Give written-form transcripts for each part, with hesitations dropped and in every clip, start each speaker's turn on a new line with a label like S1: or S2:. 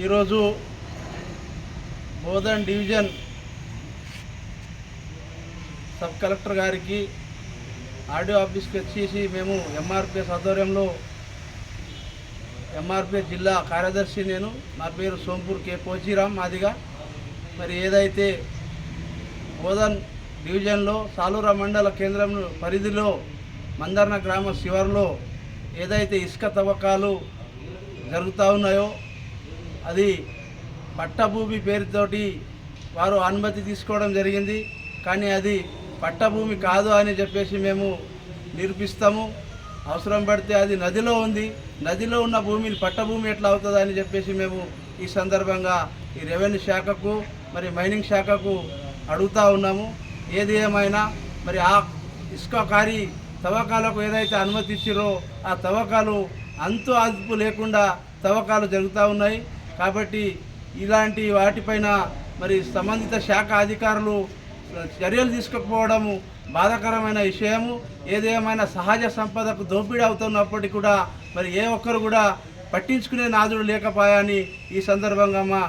S1: ఈరోజు Bodhan division sub collector గారికి RDO ఆఫీస్కి వచ్చేసి మేము ఎంఆర్పిఎస్ ఆధ్వర్యంలో ఎంఆర్పిఎస్ జిల్లా కార్యదర్శి నా పేరు సోంపూర్ కే పోచిరామ్ మాదిగా. మరి ఏదైతే బోధన్ డివిజన్లో సాలూరా మండల కేంద్రం పరిధిలో మందర్న గ్రామ శివారులో ఏదైతే ఇసుక తవ్వకాలు జరుగుతూ ఉన్నాయో అది పట్టభూమి పేరుతోటి వారు అనుమతి తీసుకోవడం జరిగింది. కానీ అది పట్టభూమి కాదు అని చెప్పేసి మేము నిరూపిస్తాము. అవసరం పడితే అది నదిలో ఉంది, నదిలో ఉన్న భూమిని పట్టభూమి ఎట్లా అవుతుంది అని చెప్పేసి మేము ఈ సందర్భంగా ఈ రెవెన్యూ శాఖకు మరి మైనింగ్ శాఖకు అడుగుతూ ఉన్నాము. ఏది ఏమైనా మరి ఆ ఇసుకకారి తవ్వకాలకు ఏదైతే అనుమతి ఇచ్చిరో ఆ తవ్వకాలు అంతు అదుపు లేకుండా తవ్వకాలు జరుగుతూ ఉన్నాయి. కాబట్టి ఇలాంటి వాటిపైన మరి సంబంధిత శాఖ అధికారులు చర్యలు తీసుకోకపోవడము బాధాకరమైన విషయము. ఏదేమైనా సహజ సంపదకు దోపిడీ అవుతున్నప్పటికీ కూడా మరి ఏ ఒక్కరు కూడా పట్టించుకునే నాదుడు లేకపోయాని ఈ సందర్భంగా మా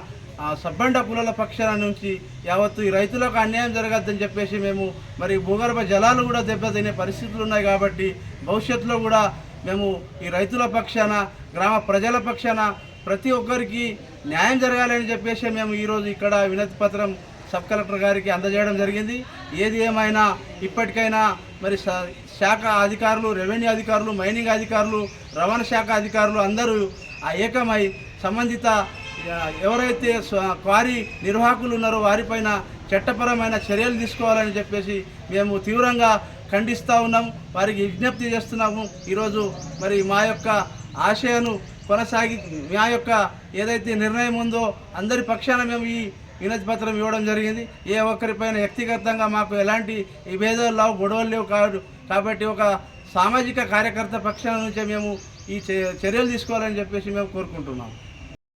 S1: సబ్బండ కులాల పక్షాల నుంచి యావత్తు ఈ రైతులకు అన్యాయం జరగద్దని చెప్పేసి మేము మరి భూగర్భ జలాలు కూడా దెబ్బతినే పరిస్థితులు ఉన్నాయి. కాబట్టి భవిష్యత్తులో కూడా మేము ఈ రైతుల పక్షాన గ్రామ ప్రజల పక్షాన ప్రతి ఒక్కరికి న్యాయం జరగాలని చెప్పేసి మేము ఈరోజు ఇక్కడ వినతి పత్రం సబ్ కలెక్టర్ గారికి అందజేయడం జరిగింది. ఏది ఏమైనా ఇప్పటికైనా మరి శాఖ అధికారులు, రెవెన్యూ అధికారులు, మైనింగ్ అధికారులు, రవాణా శాఖ అధికారులు అందరూ ఏకమై సంబంధిత ఎవరైతే క్వారీ నిర్వాహకులు ఉన్నారో వారిపైన చట్టపరమైన చర్యలు తీసుకోవాలని చెప్పేసి మేము తీవ్రంగా ఖండిస్తూ ఉన్నాము, వారికి విజ్ఞప్తి చేస్తున్నాము. ఈరోజు మరి మా యొక్క ఆశయాన్ని కొనసాగి మా యొక్క ఏదైతే నిర్ణయం ఉందో అందరి పక్షాన మేము ఈ వినతి పత్రం ఇవ్వడం జరిగింది. ఏ ఒక్కరిపైన వ్యక్తిగతంగా మాకు ఎలాంటి విభేదాలు లేవు, గొడవలు లేవు కాదు. కాబట్టి ఒక సామాజిక కార్యకర్త పక్షాల నుంచే మేము ఈ చర్యలు తీసుకోవాలని చెప్పేసి మేము కోరుకుంటున్నాము.